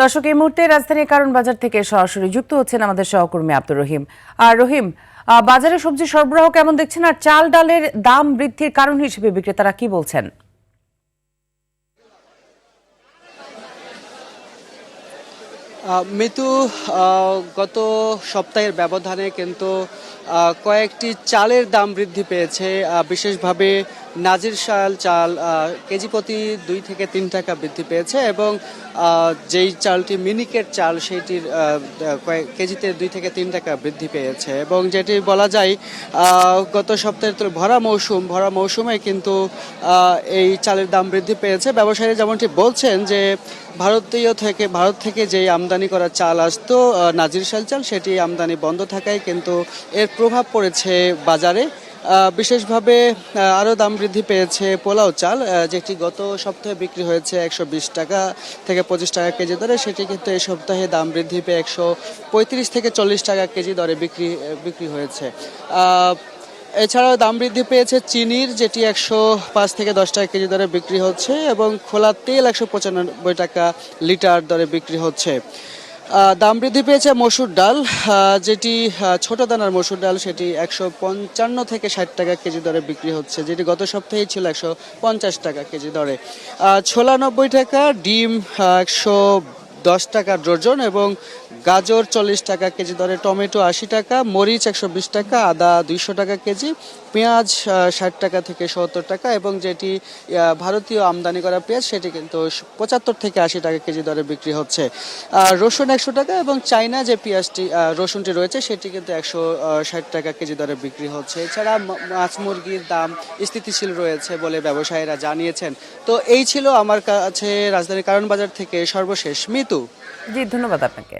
দর্শক, এই মুহূর্তে রাজধানীর কারণ বাজার থেকে সরাসরি যুক্ত হচ্ছেন আমাদের সহকর্মী আব্দুর রহিম। রহিম, বাজারে সবজি সরবরাহ কেমন দেখছেন, আর চাল ডালের দাম বৃদ্ধির কারণ হিসেবে বিক্রেতারা কি বলছেন? মিতু, গত সপ্তাহের ব্যবধানে কিন্তু কয়েকটি চালের দাম বৃদ্ধি পেয়েছে। বিশেষভাবে নাজির শাল চাল কেজি প্রতি 2 থেকে 3 টাকা বৃদ্ধি পেয়েছে, এবং যেই চালটি মিনিকেট চাল সেটির কেজিতে 2 থেকে 3 টাকা বৃদ্ধি পেয়েছে। এবং যেটি বলা যায় গত সপ্তাহের ভরা মৌসুমে কিন্তু এই চালের দাম বৃদ্ধি পেয়েছে। ব্যবসায়ীরা যেমনটি বলছেন যে ভারত থেকে যেই আমদানি করা চাল আসতো নাজির শাল চাল, সেটি আমদানি বন্ধ থাকায় কিন্তু এর প্রভাব পড়েছে বাজারে। বিশেষভাবে আরও দাম বৃদ্ধি পেয়েছে পোলাও চাল, যেটি গত সপ্তাহে বিক্রি হয়েছে 120 টাকা থেকে 25 টাকা কেজি দরে, সেটি কিন্তু এই সপ্তাহে দাম বৃদ্ধি পেয়ে 135 থেকে 40 টাকা কেজি দরে বিক্রি হয়েছে। এছাড়াও দাম বৃদ্ধি পেয়েছে চিনির, যেটি 105 থেকে 10 টাকা কেজি দরে বিক্রি হচ্ছে, এবং খোলা তেল 195 টাকা লিটার দরে বিক্রি হচ্ছে। দাম বৃদ্ধি পেয়েছে মসুর ডাল, যেটি ছোট দানার মসুর ডাল, সেটি 155 থেকে 60 টাকা কেজি দরে বিক্রি হচ্ছে, যেটি গত সপ্তাহেই ছিল 150 টাকা কেজি দরে। ছোলা 90 টাকা, ডিম 110 টাকা ডজন, এবং গাজর 40 টাকা কেজি দরে, টমেটো 80 টাকা, মরিচ 120 টাকা, আদা 200 টাকা কেজি, পেঁয়াজ 60 টাকা থেকে 70 টাকা, এবং যেটি ভারতীয় আমদানি করা পেঁয়াজ সেটি কিন্তু 75 থেকে 80 টাকা কেজি দরে বিক্রি হচ্ছে। রসুন 100 টাকা, এবং চাইনা যে পেঁয়াজটি রসুনটি রয়েছে সেটি কিন্তু 160 টাকা কেজি দরে বিক্রি হচ্ছে। এছাড়া মাছ মুরগির দাম স্থিতিশীল রয়েছে বলে ব্যবসায়ীরা জানিয়েছেন। তো এই ছিল আমার কাছে রাজধানীর কারণ বাজার থেকে সর্বশেষ। মিতু। জি, ধন্যবাদ আপনাকে।